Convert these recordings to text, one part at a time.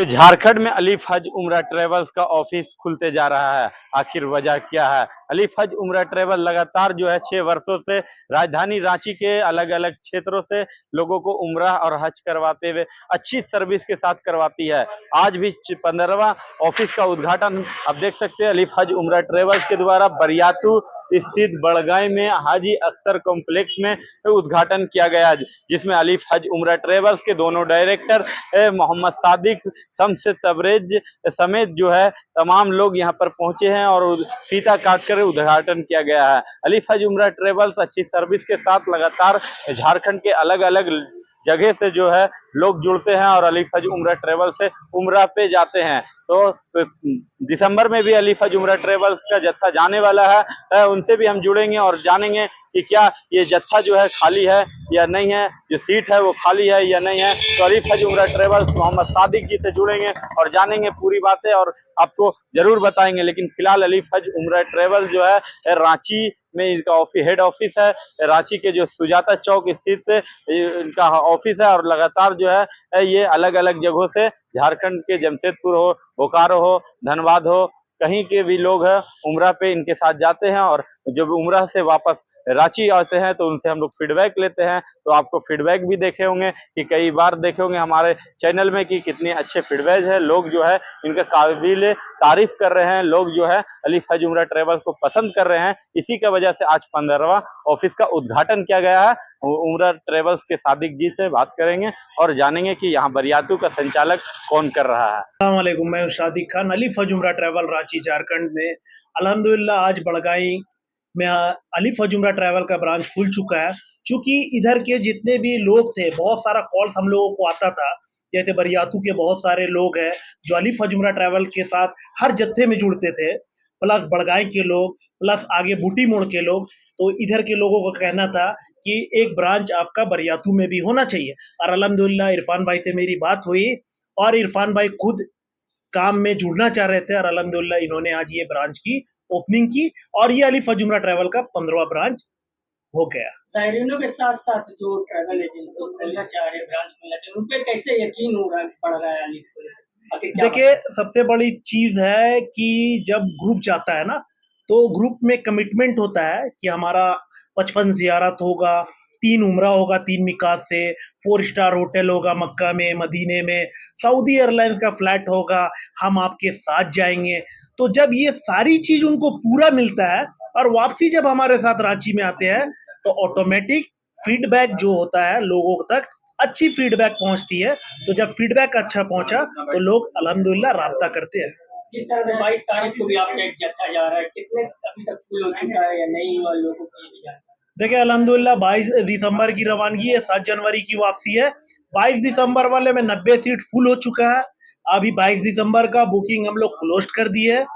तो झारखंड में अलीफ हज उम्रा ट्रेवल्स का ऑफिस खुलते जा रहा है। आखिर वजह क्या है? अलीफ हज उम्रा ट्रेवल लगातार जो है 6 वर्षों से राजधानी रांची के अलग अलग क्षेत्रों से लोगों को उम्रा और हज करवाते हुए अच्छी सर्विस के साथ करवाती है। आज भी 15वां ऑफिस का उद्घाटन आप देख सकते हैं अलीफ हज उम्रा ट्रेवल्स के द्वारा बरियातू स्थित बड़गांव में हाजी अख्तर कॉम्प्लेक्स में उद्घाटन किया गया, जिसमें अलीफ हज उम्रा ट्रेवल्स के दोनों डायरेक्टर मोहम्मद सादिक शम्स तबरेज समेत जो है तमाम लोग यहाँ पर पहुंचे हैं और फीता काट कर उद्घाटन किया गया है। अलीफ हज उम्रा ट्रेवल्स अच्छी सर्विस के साथ लगातार झारखंड के अलग अलग जगह से जो है लोग जुड़ते हैं और अलीफ हज उम्रा ट्रेवल से उम्रा पे जाते हैं। तो दिसंबर में भी अलीफ हज उम्रा ट्रेवल्स का जत्था जाने वाला है, उनसे भी हम जुड़ेंगे और जानेंगे कि क्या ये जत्था जो है खाली है या नहीं है, जो सीट है वो खाली है या नहीं है। तो अलीफ हज उम्रा ट्रेवल्स मोहम्मद सादिक जी से जुड़ेंगे और जानेंगे पूरी बातें और आपको जरूर बताएंगे। लेकिन फिलहाल अलीफ हज उम्रा ट्रेवल्स जो है रांची में इनका हेड ऑफिस है, रांची के जो सुजाता चौक स्थित इनका ऑफिस है और लगातार जो है ये अलग अलग जगहों से झारखंड के जमशेदपुर हो, बोकारो हो, धनबाद हो, कहीं के भी लोग हैं उम्रा पे इनके साथ जाते हैं और जब उम्रा से वापस रांची आते हैं तो उनसे हम लोग फीडबैक लेते हैं। तो आपको फीडबैक भी देखे होंगे कि कई बार देखे होंगे हमारे चैनल में कि कितने अच्छे फीडबैक है, लोग जो है इनका काबिल तारीफ कर रहे हैं, लोग जो है अलीफ हज उम्रा ट्रेवल्स को पसंद कर रहे हैं। इसी का वजह से आज 15वां ऑफिस का उद्घाटन किया गया है। उम्रा ट्रेवल्स के सादिक जी से बात करेंगे और जानेंगे कि यहाँ बरियातू का संचालक कौन कर रहा है। अस्सलाम वालेकुम, मैं शादिक खान, अलीफ हज उम्रा ट्रैवल रांची झारखंड में। अल्हम्दुलिल्लाह आज बड़गाई में अलीफ हज उम्रा ट्रैवल का ब्रांच खुल चुका है। क्योंकि इधर के जितने भी लोग थे, बहुत सारा कॉल्स हम लोगों को आता था, जैसे बरियातू के बहुत सारे लोग हैं जो अलीफ हज उम्रा ट्रैवल के साथ हर जत्थे में जुड़ते थे, प्लस बड़गाई के लोग, प्लस आगे बूटी मोड़ के लोग। तो इधर के लोगों का कहना था कि एक ब्रांच आपका बरियातू में भी होना चाहिए। और अल्हम्दुलिल्लाह इरफान भाई से मेरी बात हुई और इरफान भाई खुद काम में जुड़ना चाह रहे थे और अल्हम्दुलिल्लाह इन्होंने आज ये ब्रांच की ओपनिंग की और ये अलीफ हज उम्रा ट्रैवल का 15वां ब्रांच हो गया। साइरिनों के साथ साथ जो ट्रैवल एजेंसी खुलना चाह रहे, ब्रांच खुलना चाह रहे, उन पे कैसे यकीन हो रहा पड़ रहा है अलीफ को? देखिए, सबसे बड़ी चीज है कि जब ग्रुप जाता है ना, तो ग्रुप में कमिटमेंट होता है कि हमारा 55 जियारत होगा, 3 उम्रा होगा, 3 मिकात से, 4 स्टार होटल होगा मक्का में, मदीने में, सऊदी एयरलाइंस का फ्लैट होगा, हम आपके साथ जाएंगे। तो जब ये सारी चीज उनको पूरा मिलता है और वापसी जब हमारे साथ रांची में आते हैं, तो ऑटोमेटिक फीडबैक जो होता है लोगों तक अच्छी फीडबैक पहुंचती है। तो जब फीडबैक अच्छा पहुंचा तो लोग अल्हम्दुलिल्लाह राब्ता करते हैं। जिस तरह से 22 तारीख को भी आपका एक जत्था जा रहा है, कितने अभी तक फुल हो चुका है या नहीं हुआ, लोगों को ये भी जानना है। देखिए, अल्हम्दुलिल्लाह 22 दिसंबर की रवानगी है, 7 जनवरी की वापसी है। 22 दिसंबर वाले में 90 सीट फुल हो चुका है। अभी 22 दिसंबर का बुकिंग हम लोग क्लोज कर दिए है।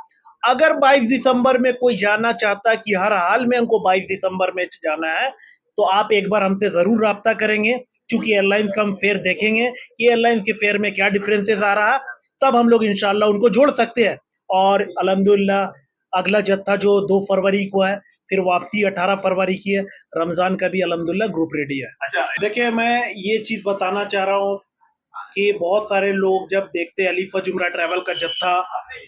अगर 22 दिसंबर में कोई जाना चाहता है कि हर हाल में हमको 22 दिसंबर में जाना है, तो आप एक बार हमसे जरूर राब्ता करेंगे, क्योंकि एयरलाइंस का हम फेयर देखेंगे कि एयरलाइंस के फेयर में क्या डिफरेंसेस आ रहा है, तब हम लोग इंशाल्लाह उनको जोड़ सकते हैं। और अल्हम्दुलिल्लाह अगला जत्था जो 2 फरवरी को है, फिर वापसी 18 फरवरी की है। रमजान का भी अल्हम्दुलिल्लाह ग्रुप रेडी है। अच्छा, देखिए, मैं ये चीज बताना चाह रहा हूँ कि बहुत सारे लोग जब देखते हैं अलीफ हज उम्रा ट्रैवल का जत्था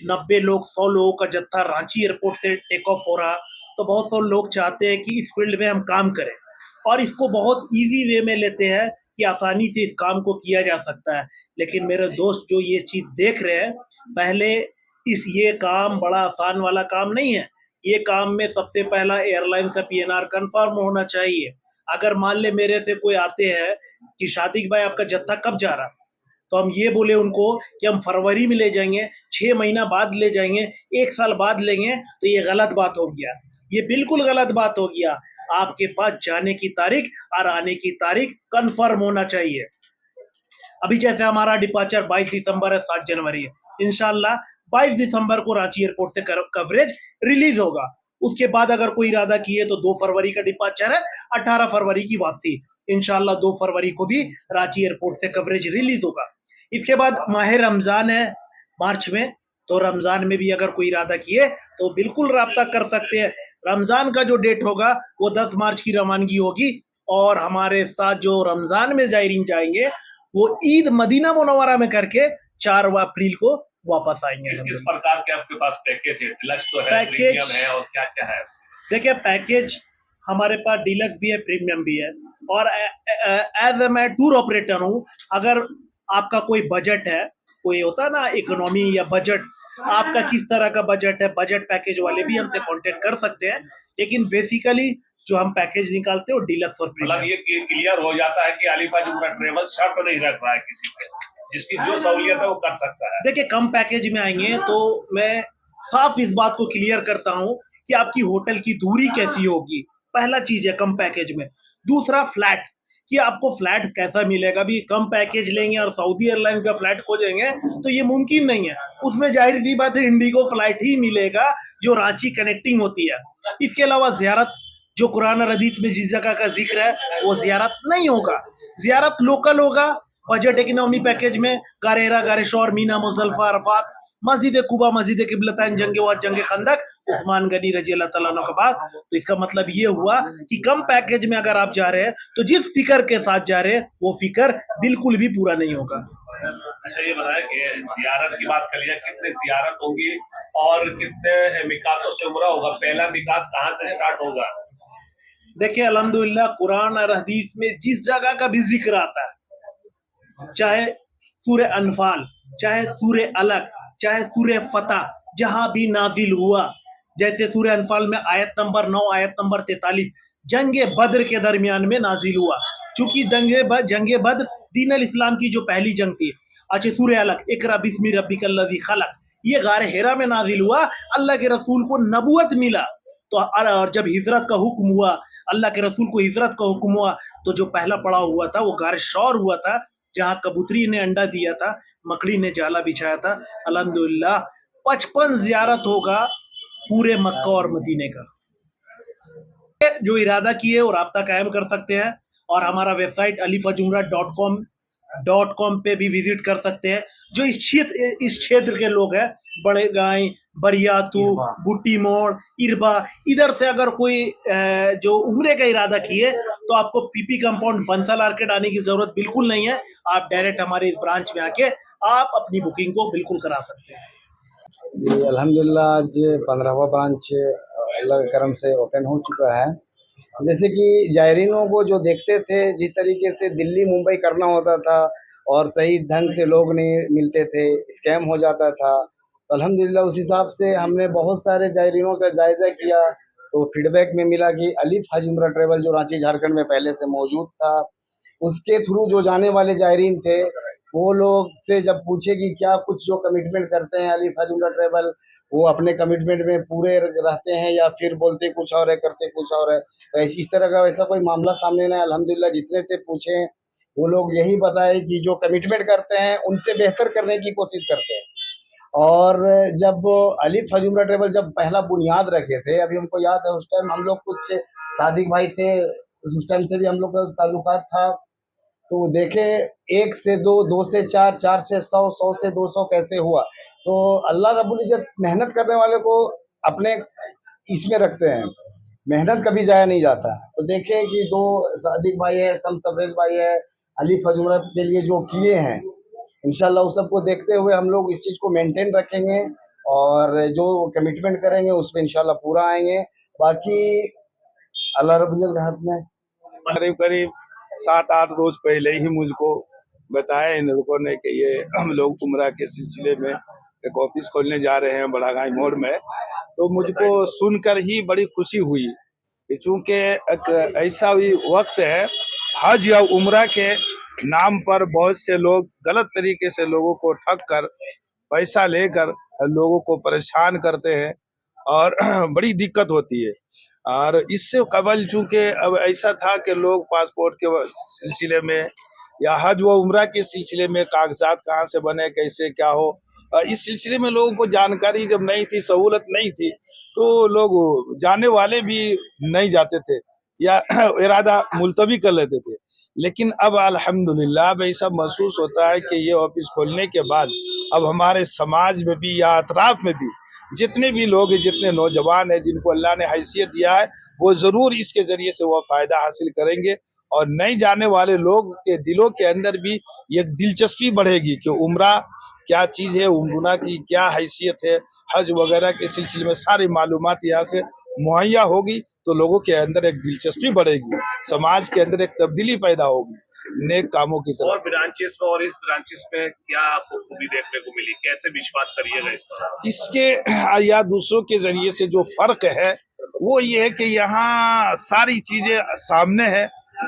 90 लोग 100 लोगों का जत्था रांची एयरपोर्ट से टेक ऑफ हो रहा, तो बहुत सारे लोग चाहते हैं कि इस फील्ड में हम काम करें और इसको बहुत इजी वे में लेते हैं कि आसानी से इस काम को किया जा सकता है। लेकिन मेरे दोस्त जो ये चीज देख रहे हैं, पहले ये काम बड़ा आसान वाला काम नहीं है। ये काम में सबसे पहला एयरलाइन का पीएनआर कंफर्म होना चाहिए। अगर मान ले मेरे से कोई आते हैं कि शादिक भाई आपका जत्था कब जा रहा, तो हम ये बोले उनको कि हम फरवरी में ले जाएंगे, 6 महीना बाद ले जाएंगे, 1 साल बाद लेंगे, तो ये गलत बात हो गया। ये बिल्कुल गलत बात हो गया। आपके पास जाने की तारीख और आने की तारीख कंफर्म होना चाहिए। अभी जैसे हमारा डिपार्चर 22 दिसंबर है, 7 जनवरी है, इंशाल्लाह 22 दिसंबर को रांची एयरपोर्ट से कवरेज रिलीज होगा। उसके बाद अगर कोई इरादा किए तो 2 फरवरी का डिपार्चर है, 18 फरवरी की वापसी। इंशाल्लाह 2 फरवरी को भी रांची एयरपोर्ट से कवरेज रिलीज होगा। इसके बाद माह रमजान है मार्च में, तो रमजान में भी अगर कोई इरादा किए तो बिल्कुल राब्ता कर सकते हैं। रमजान का जो डेट होगा वो 10 मार्च की रवानगी होगी और हमारे साथ जो रमजान में जायरीन जाएंगे वो ईद मदीना मुनव्वरा में करके 4 अप्रैल को वापस आएंगे। किस किस प्रकार के आपके पास पैकेज है? डिलक्स तो है, पैकेज- प्रीमियम है, और क्या क्या है? देखिए, पैकेज हमारे पास डिलक्स भी है, प्रीमियम भी है, और एज ए मैं टूर ऑपरेटर हूँ। अगर आपका कोई बजट है, कोई होता है ना इकोनॉमी या बजट, आपका किस तरह का बजट है, बजट पैकेज वाले भी हमसे कांटेक्ट कर सकते हैं। लेकिन बेसिकली जो हम पैकेज निकालते हैं वो डिलक्स और मतलब प्रीमियम। ये क्लियर हो जाता है कि अलीफ हज उम्रा ट्रेवल शर्त नहीं रख रहा है किसी से, जिसकी जो सहूलियत है वो कर सकता है। देखिए, कम पैकेज में आएंगे तो मैं साफ इस बात को क्लियर करता हूं कि आपकी होटल की दूरी कैसी होगी, पहला चीज है कम पैकेज में। दूसरा, फ्लैट, कि आपको फ्लैट कैसा मिलेगा। भी कम पैकेज लेंगे और सऊदी एयरलाइन का फ्लैट खोजेंगे तो ये मुमकिन नहीं है। उसमें जाहिर सी बात है इंडिगो फ्लाइट ही मिलेगा जो रांची कनेक्टिंग होती है। इसके अलावा ज़ियारत, जो कुरान और हदीस में जिस जगह का जिक्र है वो ज़ियारत नहीं होगा, ज़ियारत लोकल होगा। बजट इकोनॉमी पैकेज में गारे हिरा, गारे शौर, मीना, मुजल्फा, अरफात, मस्जिद कुबा, मस्जिद किबलतैन, जंग वद, जंग खंदक, उस्मान गनी रजी अल्लाह तआला अन्हु के बाद। तो इसका मतलब ये हुआ कि कम पैकेज में अगर आप जा रहे हैं तो जिस फिकर के साथ जा रहे हैं वो फिकर बिल्कुल भी पूरा नहीं होगा। अच्छा, ये बताया कि जियारत की बात कर लिया, कितने जियारत होंगी और कितने मिकातों से उम्रा होगा? पहला मिकात कहाँ से स्टार्ट होगा? देखिए, अल्हम्दुलिल्लाह कुरान और हदीस में जिस जगह का भी जिक्र आता है, चाहे सूरे अनफाल, चाहे सूरे अलग, चाहे सूरे फतह, जहां भी नाजिल हुआ, जैसे सूरे अनफाल में आयत नंबर 9, आयत नंबर 43 जंगे बद्र के दरमियान में नाजिल हुआ। चूंकि जंगे बद्र दीन अल इस्लाम की जो पहली जंग थी। अच्छा, सूरे अलग, इकरा बिस्मी रब्बिकल्लज़ी खलक, ये गारे हिरा में नाजिल हुआ। अल्लाह के रसूल को नबूवत मिला तो, और जब हिजरत का हुक्म हुआ, अल्लाह के रसूल को हिजरत का हुक्म हुआ, तो जो पहला पड़ाव हुआ था वो गारे शौर हुआ था, जहाँ कबूतरी ने अंडा दिया था, मकड़ी ने जाला बिछाया था। अल्हम्दुलिल्लाह 55 ज़ियारत होगा पूरे मक्का और मदीने का। जो इरादा किए और राब्ता कायम कर सकते हैं, और हमारा वेबसाइट alifhajumrah.com पे भी विजिट कर सकते हैं। जो इस क्षेत्र के लोग हैं, बड़े गाय, बरियातू, बुट्टी मोड़, इरबा, इधर से अगर कोई जो उम्रे का इरादा किए तो आपको पीपी कंपाउंड बंसल आर्केड आने की जरूरत बिल्कुल नहीं है। आप डायरेक्ट हमारे इस ब्रांच में आके आप अपनी बुकिंग को बिल्कुल करा सकते हैं। जी अल्हम्दुलिल्लाह, आज 15वां ब्रांच अल्लाह के करम से ओपन हो चुका है। जैसे कि जायरीनों को जो देखते थे, जिस तरीके से दिल्ली मुंबई करना होता था और सही ढंग से लोग नहीं मिलते थे, स्कैम हो जाता था, तो अल्हम्दुलिल्लाह उस हिसाब से हमने बहुत सारे जायरीनों का जायज़ा किया। तो फीडबैक में मिला कि अलीफ हज उम्रा ट्रेवल जो रांची झारखंड में पहले से मौजूद था, उसके थ्रू जो जाने वाले जायरीन थे, वो लोग से जब पूछे कि क्या कुछ जो कमिटमेंट करते हैं अलीफ हज उम्रा ट्रेवल, वो अपने कमिटमेंट में पूरे रहते हैं या फिर बोलते कुछ और है करते कुछ और है। तो इस तरह का वैसा कोई मामला सामने ना। अल्हम्दुलिल्लाह जितने से पूछे वो लोग यही बताए कि जो कमिटमेंट करते हैं उनसे बेहतर करने की कोशिश करते हैं। और जब अलीफ हज उम्रा ट्रेवल जब पहला बुनियाद रखे थे, अभी हमको याद है उस टाइम हम लोग कुछ सादिक भाई से, उस टाइम से भी हम लोग का ताल्लुकात था, तो देखे 1 से 2, 2 से 4, 4 से 100, 100 से 200 कैसे हुआ। तो अल्लाह रब्बुल इज्जत मेहनत करने वाले को अपने इसमें रखते हैं, मेहनत कभी जाया नहीं जाता। तो देखे कि 2 सादिक भाई है, सम तबरेज भाई है, अलीफ हज उम्रा के लिए जो किए हैं, इंशाल्लाह उस सबको देखते हुए हम लोग इस चीज़ को मेंटेन रखेंगे और जो कमिटमेंट करेंगे उस पर इंशाल्लाह पूरा आएंगे। बाकी अल्लाह रब्बुल इज्जत के हाथ में। करीब करीब 7-8 रोज पहले ही मुझको बताया इन लोगों ने कि ये हम लोग उम्रा के सिलसिले में एक ऑफिस खोलने जा रहे हैं बड़ागाई मोड़ में। तो मुझको सुनकर ही बड़ी खुशी हुई, चूँकि एक ऐसा भी वक्त है, हज या उम्रा के नाम पर बहुत से लोग गलत तरीके से लोगों को ठग कर पैसा लेकर लोगों को परेशान करते हैं और बड़ी दिक्कत होती है। और इससे कबल चूँकि अब ऐसा था कि लोग पासपोर्ट के सिलसिले में या हज व उम्रा के सिलसिले में कागजात कहाँ से बने, कैसे क्या हो, इस सिलसिले में लोगों को जानकारी जब नहीं थी, सहूलत नहीं थी, तो लोग जाने वाले भी नहीं जाते थे या इरादा मुलतवी कर लेते थे। लेकिन अब अल्हम्दुलिल्लाह अब ऐसा महसूस होता है कि ये ऑफिस खोलने के बाद अब हमारे समाज में भी या अतराफ में भी जितने भी लोग हैं, जितने नौजवान हैं जिनको अल्लाह ने हैसियत दिया है, वो ज़रूर इसके ज़रिए से वो फ़ायदा हासिल करेंगे। और नहीं जाने वाले लोग के दिलों के अंदर भी एक दिलचस्पी बढ़ेगी कि उम्रा क्या चीज़ है उम्रा की, क्या हैसियत है हज वगैरह के सिलसिले में, सारी मालूमात यहाँ से मुहैया होगी तो लोगों के अंदर एक दिलचस्पी बढ़ेगी, समाज के अंदर एक तब्दीली पैदा होगी नेक कामों की तरफ। और ब्रांचेस में और इस ब्रांचेस में क्या आपको खूबी देखने को मिली, कैसे विश्वास करिएगा इस पर? इसके या दूसरों के जरिए से जो फर्क है वो ये है कि यहाँ सारी चीजें सामने है,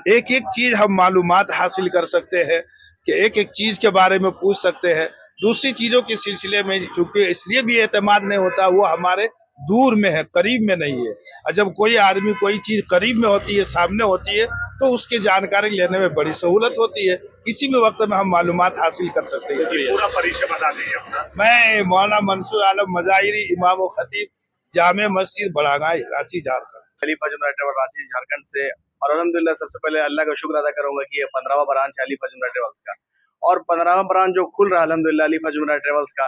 एक एक चीज हम मालूमात हासिल कर सकते हैं कि एक एक चीज के बारे में पूछ सकते हैं। दूसरी चीजों के सिलसिले में चूंकि इसलिए भी एतमाद नहीं होता, वो हमारे दूर में है, करीब में नहीं है। और जब कोई आदमी कोई चीज करीब में होती है, सामने होती है, तो उसकी जानकारी लेने में बड़ी सहूलत होती है, किसी भी वक्त में हम मालूमात हासिल कर सकते हैं। पूरा परिचय बता दीजिए अपना। मैं मौलाना मंसूर आलम मजाहिरी, इमाम व खतीब, जामे मस्जिद बड़ागांव, रांची, झारखंड। अली फज उमरा ट्रेवल रांची झारखंड से। और अल्हम्दुलिल्लाह सबसे पहले अल्लाह का शुक्र अदा करूंगा कि ये 15वां ब्रांच है अली फज उमरा ट्रेवल्स का, और 15वां ब्रांच जो खुल रहा है अल्हम्दुलिल्लाह अली फज उमरा ट्रेवल्स का,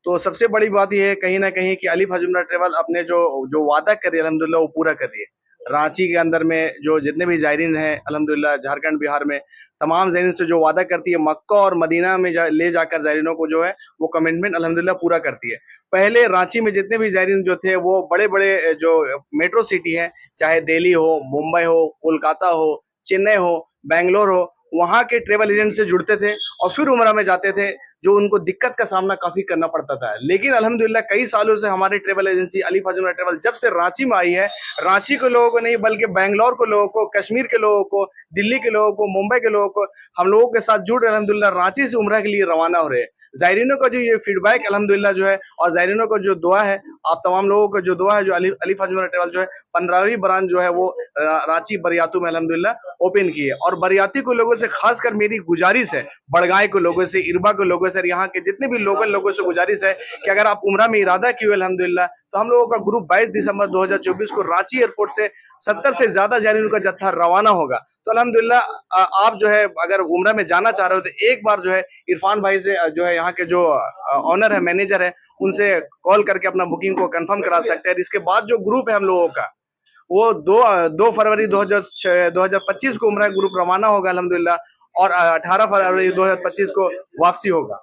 तो सबसे बड़ी बात यह है कहीं ना कहीं कि अली फज उमरा ट्रेवल अपने जो जो वादा कर रही है अल्हम्दुलिल्लाह वो पूरा कर रही है। रांची के अंदर में जो जितने भी जायरीन हैं अल्हम्दुलिल्लाह, झारखंड बिहार में तमाम जायरीन से जो वादा करती है, मक्का और मदीना में ले जाकर जायरीनों को जो है वो कमिटमेंट अल्हम्दुलिल्लाह पूरा करती है। पहले रांची में जितने भी जायरीन जो थे वो बड़े बड़े जो मेट्रो सिटी हैं, चाहे दिल्ली हो, मुंबई हो, कोलकाता हो, चेन्नई हो, बेंगलोर हो, वहाँ के ट्रेवल एजेंट से जुड़ते थे और फिर उमरा में जाते थे, जो उनको दिक्कत का सामना काफी करना पड़ता था। लेकिन अल्हम्दुलिल्लाह कई सालों से हमारी ट्रेवल एजेंसी अली फज उमरा ट्रेवल जब से रांची में आई है, रांची के लोगों को नहीं बल्कि बेंगलोर के लोगों को, कश्मीर के लोगों को, दिल्ली के लोगों को, मुंबई के लोगों को हम लोगों के साथ जुड़ अल्हम्दुलिल्लाह रांची से उमरा के लिए रवाना हो रहे हैं। जायरीनों का जो ये फीडबैक अल्हम्दुलिल्लाह जो है, और जायरीनों को जो दुआ है, आप तमाम लोगों को जो दुआ है, जो अली फज उमरा ट्रेवल जो है 15वीं ब्रांच जो है वो रांची बरियातू में अल्हम्दुलिल्लाह ओपन की है। और बरियाती के लोगों से खासकर मेरी गुजारिश है, बड़गांव के लोगों से, इरबा के लोगों से, यहाँ के जितने भी लोकल लोगों से गुजारिश है कि अगर आप उमरा में इरादा किए अल्हम्दुलिल्लाह, तो हम लोगों का ग्रुप 22 दिसंबर 2024 को रांची एयरपोर्ट से 70 से ज्यादा जायरीनों का जत्था रवाना होगा। तो अल्हम्दुलिल्लाह आप जो है अगर उमरा में जाना चाह रहे हो तो एक बार जो है इरफान भाई से जो है यहाँ के जो ऑनर है, मैनेजर है, उनसे कॉल करके अपना बुकिंग को कंफर्म करा सकते हैं। इसके बाद जो ग्रुप है हम लोगों का वो 2 फरवरी 2025 को उमरा ग्रुप रवाना होगा अल्हम्दुलिल्लाह, और 18 फरवरी 2025 को वापसी होगा।